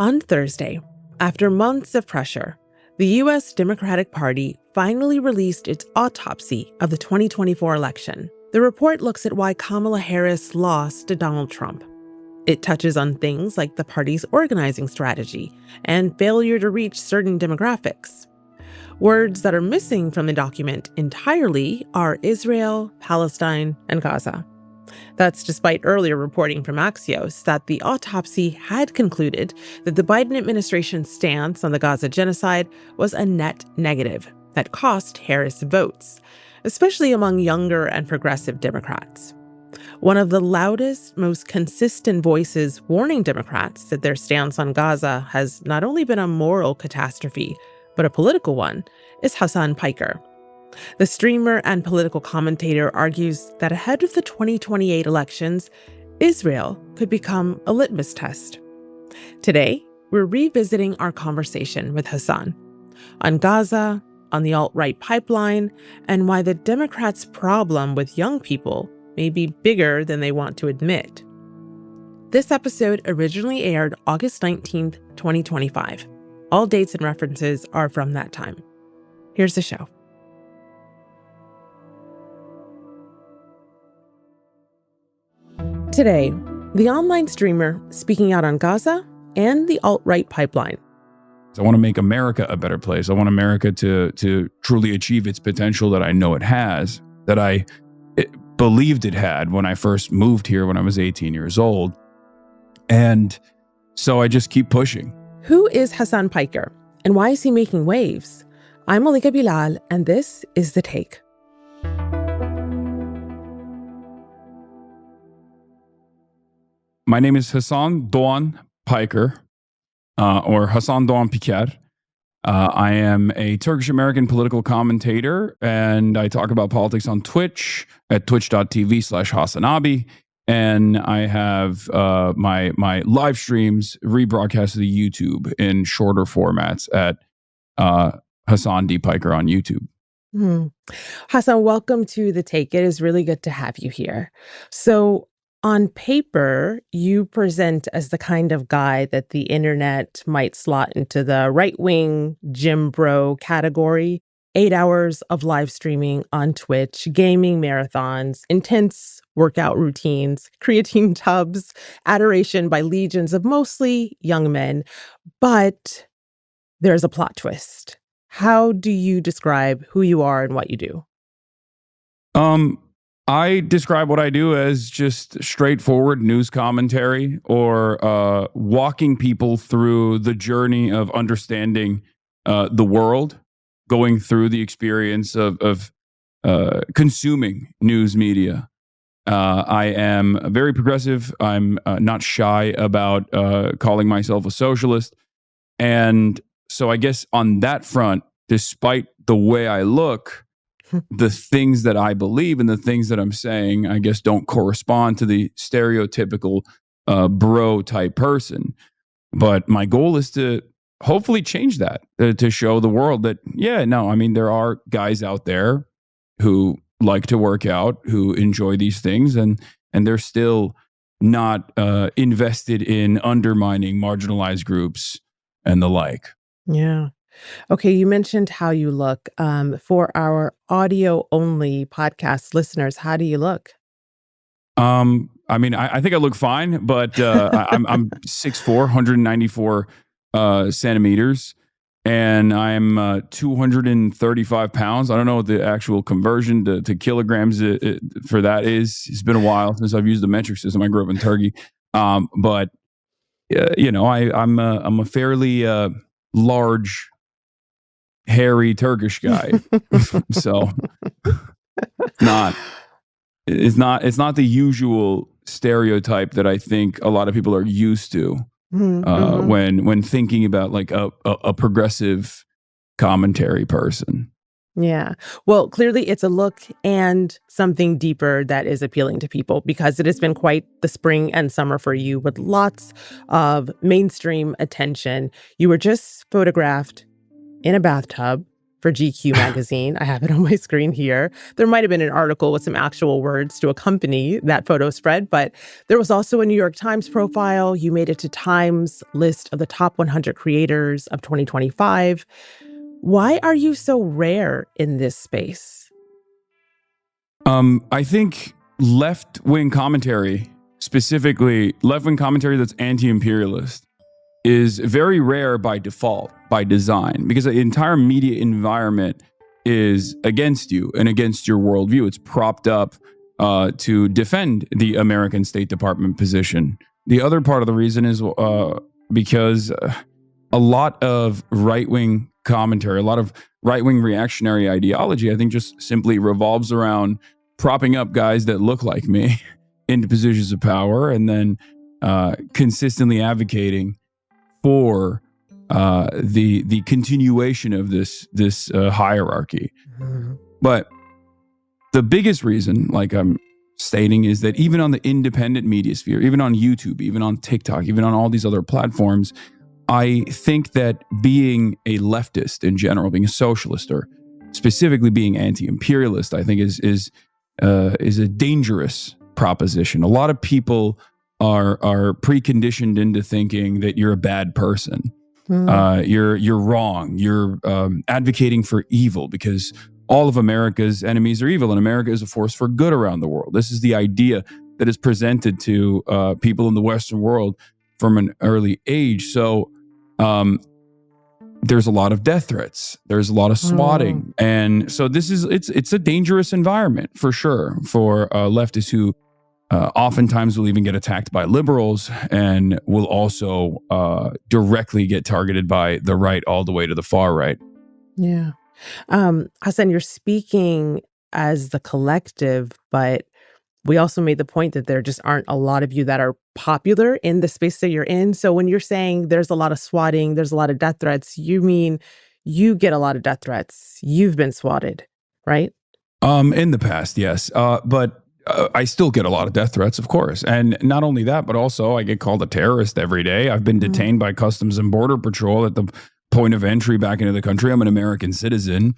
On Thursday, after months of pressure, the U.S. Democratic Party finally released its autopsy of the 2024 election. The report looks at why Kamala Harris lost to Donald Trump. It touches on things like the party's organizing strategy and failure to reach certain demographics. Words that are missing from the document entirely are Israel, Palestine, and Gaza. That's despite earlier reporting from Axios that the autopsy had concluded that the Biden administration's stance on the Gaza genocide was a net negative that cost Harris votes, especially among younger and progressive Democrats. One of the loudest, most consistent voices warning Democrats that their stance on Gaza has not only been a moral catastrophe, but a political one, is Hasan Piker. The streamer and political commentator argues that ahead of the 2028 elections, Israel could become a litmus test. Today, we're revisiting our conversation with Hasan on Gaza, on the alt-right pipeline, and why the Democrats' problem with young people may be bigger than they want to admit. This episode originally aired August 19th, 2025. All dates and references are from that time. Here's the show. Today, the online streamer speaking out on Gaza and the alt-right pipeline. I want to make America a better place. I want America to truly achieve its potential that I know it has, that I believed it had when I first moved here when I was 18 years old. And so I just keep pushing. Who is Hasan Piker and why is he making waves? I'm Malika Bilal, and this is The Take. My name is Hasan Piker, or Hasan Piker. I am a Turkish-American political commentator, and I talk about politics on Twitch at twitch.tv/HasanAbi. And I have my live streams rebroadcast to the YouTube in shorter formats at Hasan D. Piker on YouTube. Hasan, welcome to The Take. It is really good to have you here. So on paper, you present as the kind of guy that the internet might slot into the right-wing gym bro category. 8 hours of live streaming on Twitch, gaming marathons, intense workout routines, creatine tubs, adoration by legions of mostly young men. But there's a plot twist. How do you describe who you are and what you do? I describe what I do as just straightforward news commentary, or walking people through the journey of understanding the world, going through the experience of consuming news media. I am very progressive. I'm not shy about calling myself a socialist. And so I guess on that front, despite the way I look, the things that I believe and the things that I'm saying, I guess, don't correspond to the stereotypical bro type person. But my goal is to hopefully change that, to show the world that, there are guys out there who like to work out, who enjoy these things, and they're still not invested in undermining marginalized groups and the like. Yeah. Okay, you mentioned how you look. For our audio-only podcast listeners, how do you look? I think I look fine, but I'm 6'4", 194 centimeters, and I'm 235 pounds. I don't know what the actual conversion to kilograms for that is. It's been a while since I've used the metric system. I grew up in Turkey, but I'm a fairly large, hairy Turkish guy. So it's not the usual stereotype that I think a lot of people are used to when thinking about like a progressive commentary person. Yeah. Well, clearly it's a look and something deeper that is appealing to people, because it has been quite the spring and summer for you with lots of mainstream attention. You were just photographed in a bathtub for GQ magazine. I have it on my screen here. There might have been an article with some actual words to accompany that photo spread, but there was also a New York Times profile. You made it to Time's list of the top 100 creators of 2025. Why are you so rare in this space? I think left-wing commentary, specifically left-wing commentary that's anti-imperialist, is very rare by default, by design, because the entire media environment is against you and against your worldview. It's propped up to defend the American State Department position. The other part of the reason is because a lot of right-wing commentary, a lot of right-wing reactionary ideology, I think just simply revolves around propping up guys that look like me into positions of power and then consistently advocating for the continuation of this hierarchy. Mm-hmm. But the biggest reason, like I'm stating, is that even on the independent media sphere, even on YouTube, even on TikTok, even on all these other platforms, I think that being a leftist in general, being a socialist, or specifically being anti-imperialist, I think is a dangerous proposition. A lot of people are preconditioned into thinking that you're a bad person. You're wrong. You're advocating for evil because all of America's enemies are evil, and America is a force for good around the world. This is the idea that is presented to people in the Western world from an early age. So there's a lot of death threats. There's a lot of swatting. And so it's a dangerous environment for sure for leftists who oftentimes will even get attacked by liberals and will also directly get targeted by the right all the way to the far right. Yeah. Hasan, you're speaking as the collective, but we also made the point that there just aren't a lot of you that are popular in the space that you're in. So when you're saying there's a lot of swatting, there's a lot of death threats, you mean you get a lot of death threats. You've been swatted, right? In the past, yes. But I still get a lot of death threats, of course. And not only that, but also I get called a terrorist every day. I've been detained by Customs and Border Patrol at the point of entry back into the country. I'm an American citizen.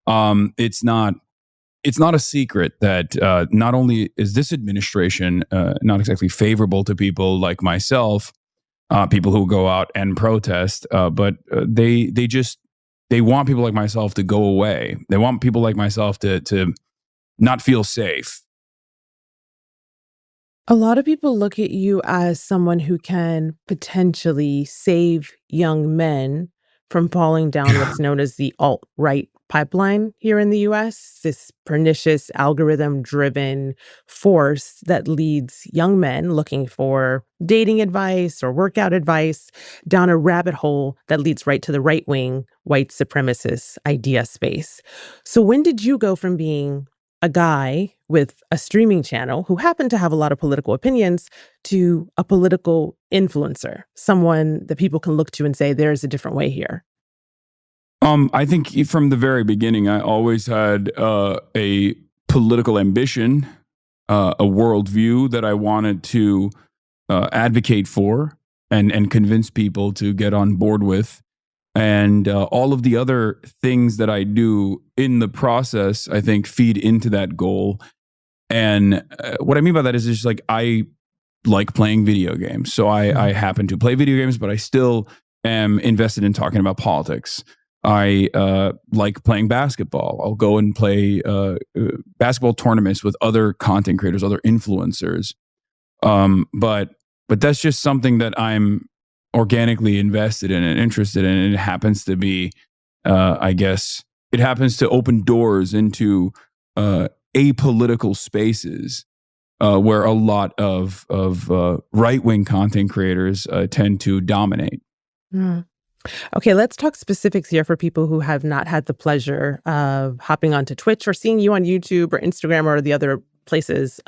It's not a secret that not only is this administration not exactly favorable to people like myself, people who go out and protest, but they want people like myself to go away. They want people like myself to not feel safe. A lot of people look at you as someone who can potentially save young men from falling down what's known as the alt-right pipeline here in the US, this pernicious algorithm-driven force that leads young men looking for dating advice or workout advice down a rabbit hole that leads right to the right-wing white supremacist idea space. So when did you go from being a guy with a streaming channel who happened to have a lot of political opinions to a political influencer, someone that people can look to and say, there's a different way here? I think from the very beginning, I always had a political ambition, a worldview that I wanted to advocate for and convince people to get on board with. And all of the other things that I do in the process, I think, feed into that goal. And what I mean by that is just like I like playing video games. So I happen to play video games, but I still am invested in talking about politics. I like playing basketball. I'll go and play basketball tournaments with other content creators, other influencers. But that's just something that I'm organically invested in and interested in. And it happens to be, I guess, it happens to open doors into apolitical spaces where a lot of right-wing content creators tend to dominate. Mm. Okay, let's talk specifics here for people who have not had the pleasure of hopping onto Twitch or seeing you on YouTube or Instagram or the other places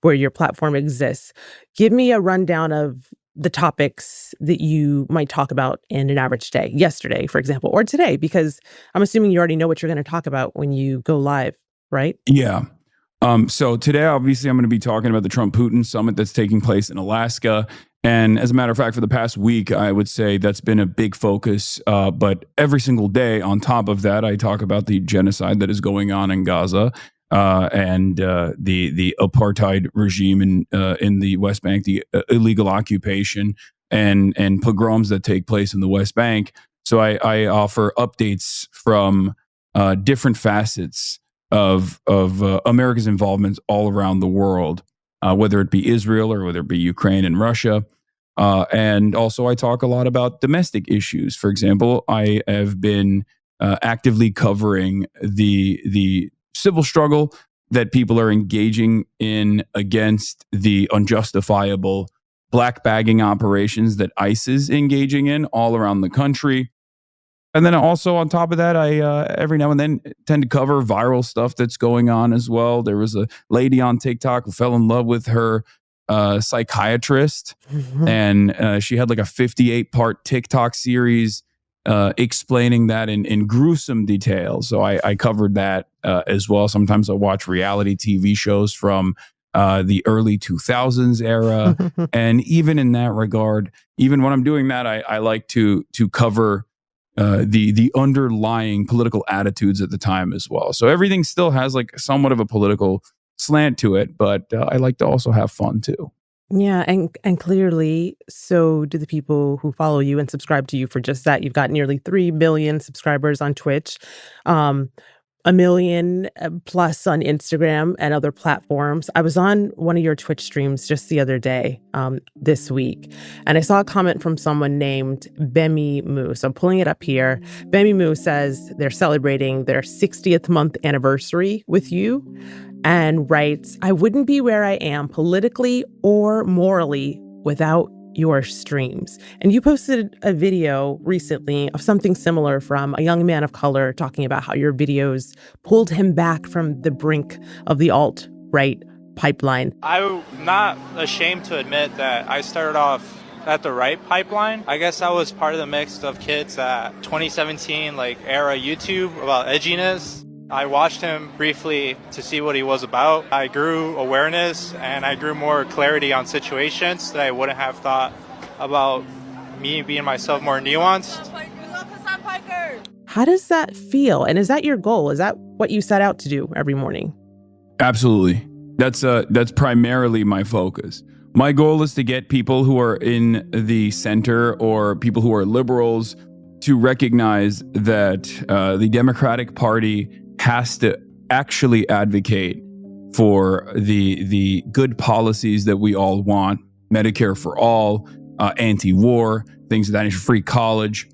where your platform exists. Give me a rundown of the topics that you might talk about in an average day, yesterday, for example, or today, because I'm assuming you already know what you're going to talk about when you go live, right? Yeah. So today, obviously, I'm going to be talking about the Trump-Putin summit that's taking place in Alaska. And as a matter of fact, for the past week, I would say that's been a big focus. But every single day, on top of that, I talk about the genocide that is going on in Gaza and the apartheid regime in the West Bank, the illegal occupation and pogroms that take place in the West Bank. So I offer updates from different facets of America's involvement all around the world, whether it be Israel or whether it be Ukraine and Russia. And also, I talk a lot about domestic issues. For example, I have been actively covering the civil struggle that people are engaging in against the unjustifiable black bagging operations that ICE is engaging in all around the country. And then also on top of that, I every now and then tend to cover viral stuff that's going on as well. There was a lady on TikTok who fell in love with her psychiatrist, and she had like a 58-part TikTok series explaining that in gruesome detail. So I covered that as well. Sometimes I watch reality TV shows from the early 2000s era, and even in that regard, even when I'm doing that, I like to cover the underlying political attitudes at the time as well. So everything still has like somewhat of a political slant to it, but I like to also have fun too. Yeah, and clearly, so do the people who follow you and subscribe to you for just that. You've got nearly 3 million subscribers on Twitch, um, a million plus on Instagram and other platforms. I was on one of your Twitch streams just the other day, this week, and I saw a comment from someone named Bemi Moo. So I'm pulling it up here. Bemi Moo says they're celebrating their 60th month anniversary with you, and writes, "I wouldn't be where I am politically or morally without your streams." And you posted a video recently of something similar from a young man of color talking about how your videos pulled him back from the brink of the alt-right pipeline. I'm not ashamed to admit that I started off at the right pipeline. I guess I was part of the mix of kids at 2017 era YouTube about edginess. I watched him briefly to see what he was about. I grew awareness and I grew more clarity on situations that I wouldn't have thought about me being myself more nuanced. We love Hasan Piker. How does that feel? And is that your goal? Is that what you set out to do every morning? Absolutely. That's primarily my focus. My goal is to get people who are in the center or people who are liberals to recognize that the Democratic Party has to actually advocate for the good policies that we all want: Medicare for all, anti-war, things of that nature, free college.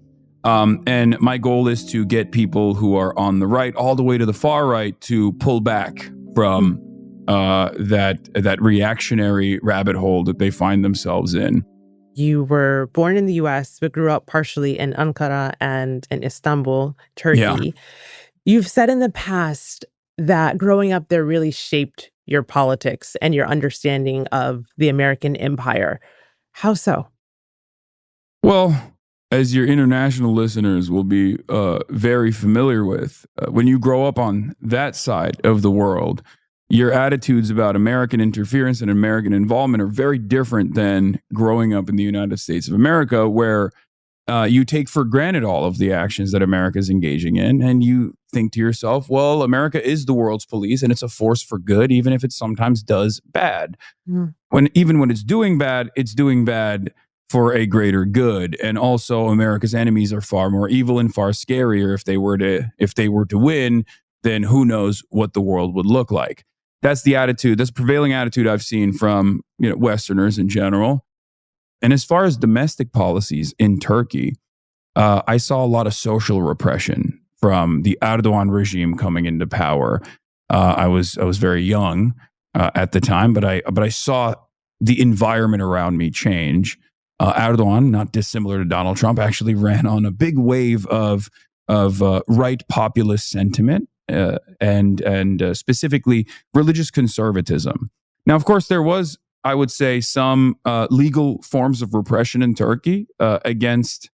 And my goal is to get people who are on the right all the way to the far right to pull back from that reactionary rabbit hole that they find themselves in. You were born in the US, but grew up partially in Ankara and in Istanbul, Turkey. Yeah. You've said in the past that growing up there really shaped your politics and your understanding of the American empire. How so? Well, as your international listeners will be very familiar with, when you grow up on that side of the world, your attitudes about American interference and American involvement are very different than growing up in the United States of America, where you take for granted all of the actions that America is engaging in, and you think to yourself, well, America is the world's police, and it's a force for good, even if it sometimes does bad. Mm. Even when it's doing bad for a greater good. And also, America's enemies are far more evil and far scarier. If they were to win, then who knows what the world would look like. That's the attitude. That's the prevailing attitude I've seen from Westerners in general. And as far as domestic policies in Turkey, I saw a lot of social repression from the Erdogan regime coming into power. I was very young at the time, but I saw the environment around me change. Erdogan, not dissimilar to Donald Trump, actually ran on a big wave of right populist sentiment and specifically religious conservatism. Now, of course, there was, I would say, some legal forms of repression in Turkey against,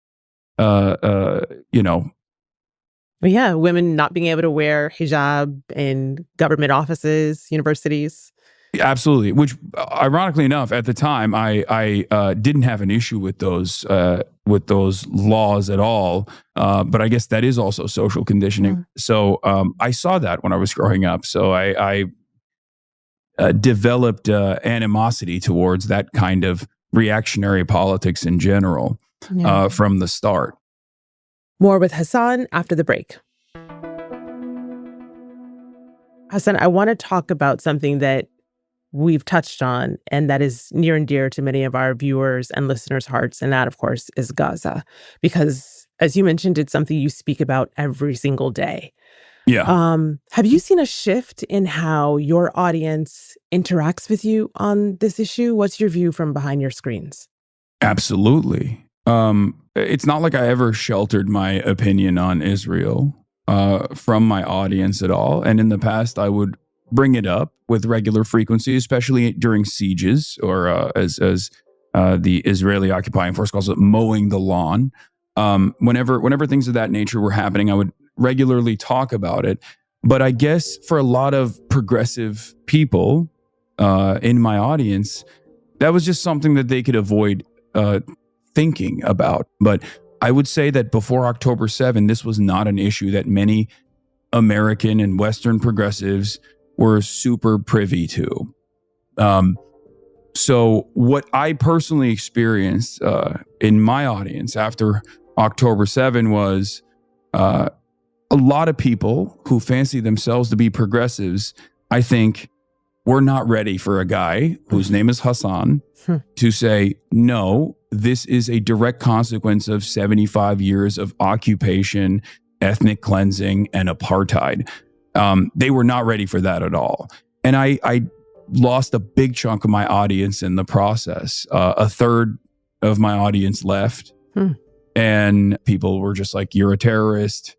Yeah, women not being able to wear hijab in government offices, universities. Absolutely. Which, ironically enough, at the time, I didn't have an issue with those laws at all. But I guess that is also social conditioning. So I saw that when I was growing up. So I developed animosity towards that kind of reactionary politics in general from the start. More with Hasan after the break. Hasan, I want to talk about something that we've touched on, and that is near and dear to many of our viewers and listeners' hearts. And that, of course, is Gaza. Because, as you mentioned, it's something you speak about every single day. Yeah. Have you seen a shift in how your audience interacts with you on this issue? What's your view from behind your screens? Absolutely. It's not like I ever sheltered my opinion on Israel from my audience at all. And in the past, I would bring it up with regular frequency, especially during sieges, or as the Israeli occupying force calls it, mowing the lawn. Whenever things of that nature were happening, I would regularly talk about it. But I guess for a lot of progressive people in my audience, that was just something that they could avoid thinking about. But I would say that before October 7, this was not an issue that many American and Western progressives were super privy to. So what I personally experienced in my audience after October 7 was a lot of people who fancy themselves to be progressives, I think, were not ready for a guy whose name is Hasan to say, no, this is a direct consequence of 75 years of occupation, ethnic cleansing, and apartheid. They were not ready for that at all. And I lost a big chunk of my audience in the process. A third of my audience left. And people were just like, you're a terrorist.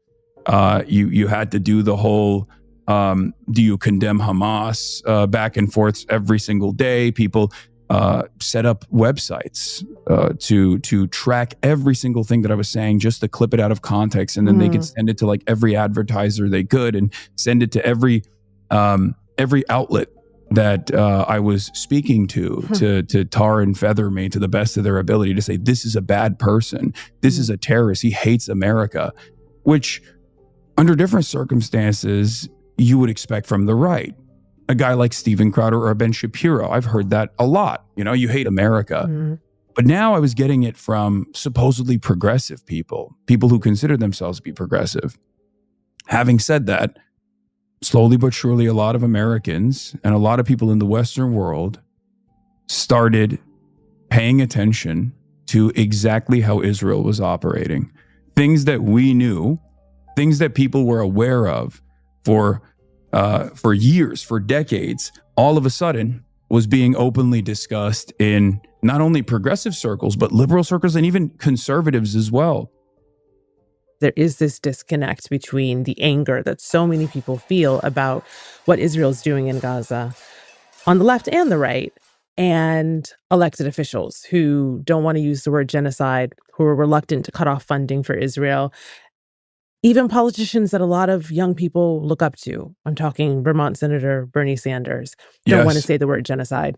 You had to do the whole, do you condemn Hamas back and forth every single day. People set up websites to track every single thing that I was saying, just to clip it out of context. And then they could send it to like every advertiser they could, and send it to every outlet that I was speaking to tar and feather me to the best of their ability, to say, this is a bad person. This is a terrorist. He hates America, which under different circumstances, you would expect from the right. A guy like Steven Crowder or Ben Shapiro, I've heard that a lot. You know, you hate America. But now I was getting it from supposedly progressive people who consider themselves to be progressive. Having said that, slowly but surely, a lot of Americans and a lot of people in the Western world started paying attention to exactly how Israel was operating. Things that we knew, things that people were aware of for years, for decades, all of a sudden was being openly discussed in not only progressive circles, but liberal circles and even conservatives as well. There is this disconnect between the anger that so many people feel about what Israel's doing in Gaza on the left and the right, and elected officials who don't want to use the word genocide, who are reluctant to cut off funding for Israel. Even politicians that a lot of young people look up to. I'm talking Vermont Senator Bernie Sanders. Don't want to say the word genocide.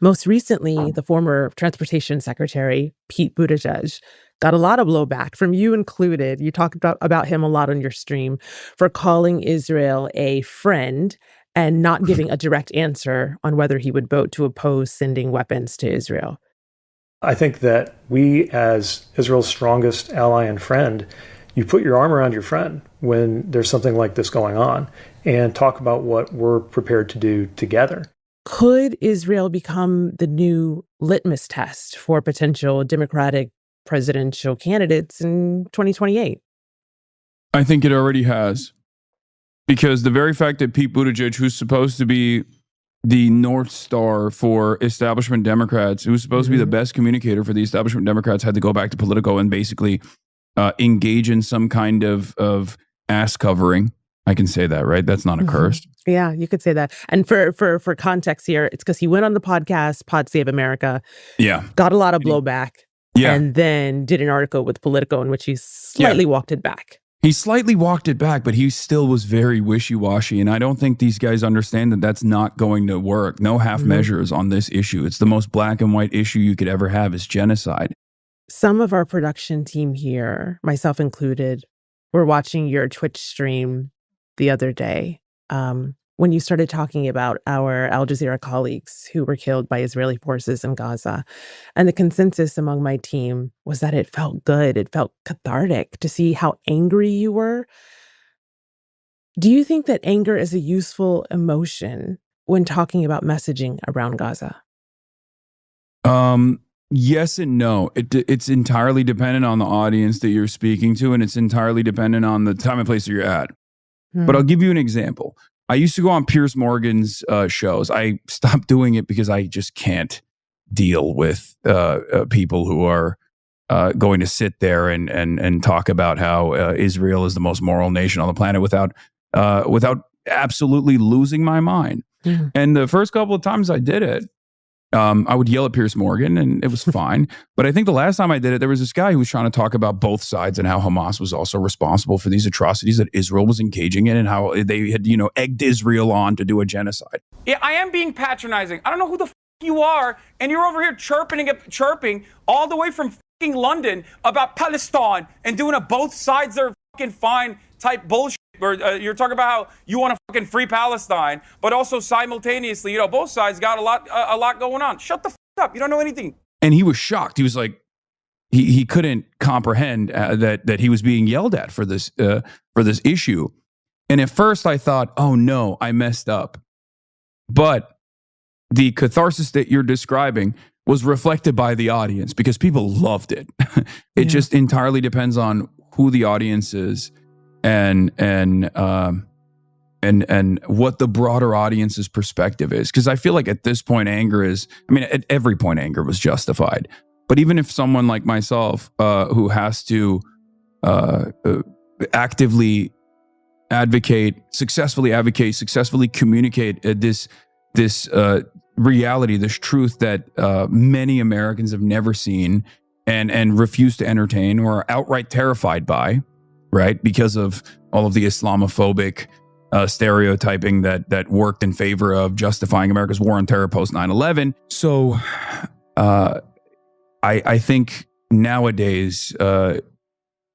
Most recently, the former Transportation Secretary, Pete Buttigieg, got a lot of blowback from you included. You talked about him a lot on your stream for calling Israel a friend and not giving a direct answer on whether he would vote to oppose sending weapons to Israel. I think that we, as Israel's strongest ally and friend, you put your arm around your friend when there's something like this going on and talk about what we're prepared to do together. Could Israel become the new litmus test for potential Democratic presidential candidates in 2028? I think it already has. Because the very fact that Pete Buttigieg, who's supposed to be the North Star for establishment Democrats, who's supposed to be the best communicator for the establishment Democrats, had to go back to Politico and basically engage in some kind of ass covering. I can say that, right? That's not a curse. Yeah, you could say that. And for context here, it's because he went on the podcast, Pod Save America. Yeah. Got a lot of blowback. Yeah. And then did an article with Politico in which he slightly walked it back. He slightly walked it back, but he still was very wishy-washy. And I don't think these guys understand that that's not going to work. No half measures on this issue. It's the most black and white issue you could ever have is genocide. Some of our production team here, myself included, were watching your Twitch stream the other day when you started talking about our Al Jazeera colleagues who were killed by Israeli forces in Gaza. And the consensus among my team was that it felt good. It felt cathartic to see how angry you were. Do you think that anger is a useful emotion when talking about messaging around Gaza? Yes and no. It's entirely dependent on the audience that you're speaking to, and it's entirely dependent on the time and place that you're at. But I'll give you an example. I used to go on Piers Morgan's shows. I stopped doing it because I just can't deal with people who are going to sit there and talk about how Israel is the most moral nation on the planet without absolutely losing my mind. And the first couple of times I did it, I would yell at Piers Morgan and it was fine. But I think the last time I did it, there was this guy who was trying to talk about both sides and how Hamas was also responsible for these atrocities that Israel was engaging in and how they had, egged Israel on to do a genocide. Yeah, I am being patronizing. I don't know who the you are, and you're over here chirping all the way from London about Palestine and doing a both sides are fucking fine type bullshit. Or you're talking about how you want to fucking free Palestine, but also simultaneously, both sides got a lot going on. Shut the up. You don't know anything. And he was shocked. He was like, he couldn't comprehend that he was being yelled at for this issue. And at first I thought, oh no, I messed up. But the catharsis that you're describing was reflected by the audience because people loved it. It just entirely depends on who the audience is and what the broader audience's perspective is. Because I feel like at this point, at every point, anger was justified. But even if someone like myself, who has to actively successfully communicate this reality, this truth that many Americans have never seen and refuse to entertain or are outright terrified by, right? Because of all of the Islamophobic stereotyping that worked in favor of justifying America's war on terror post 9/11. So I think nowadays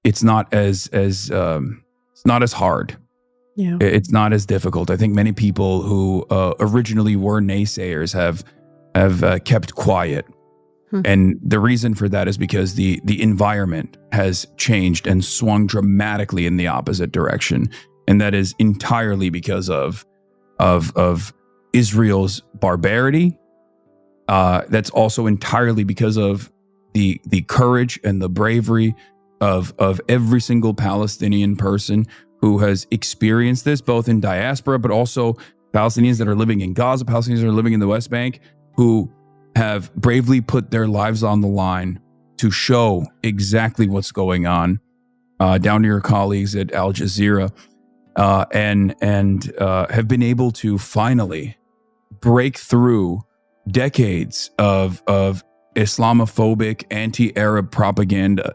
it's not as hard. Yeah. It's not as difficult. I think many people who originally were naysayers have kept quiet. And the reason for that is because the environment has changed and swung dramatically in the opposite direction. And that is entirely because of Israel's barbarity. That's also entirely because of the courage and the bravery of every single Palestinian person who has experienced this, both in diaspora, but also Palestinians that are living in Gaza, Palestinians that are living in the West Bank, who have bravely put their lives on the line to show exactly what's going on, down to your colleagues at Al Jazeera, and have been able to finally break through decades of Islamophobic, anti-Arab propaganda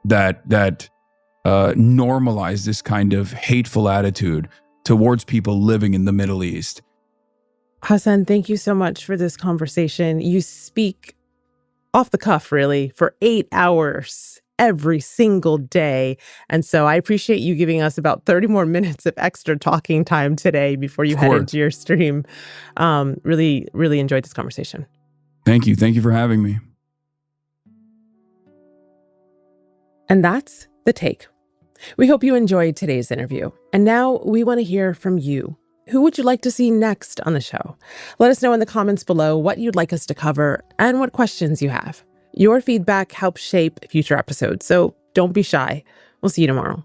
that normalize this kind of hateful attitude towards people living in the Middle East. Hasan, thank you so much for this conversation. You speak off the cuff, really, for 8 hours every single day. And so I appreciate you giving us about 30 more minutes of extra talking time today before you head into your stream. Really, really enjoyed this conversation. Thank you. Thank you for having me. And that's The Take. We hope you enjoyed today's interview. And now we want to hear from you. Who would you like to see next on the show? Let us know in the comments below what you'd like us to cover and what questions you have. Your feedback helps shape future episodes, so don't be shy. We'll see you tomorrow.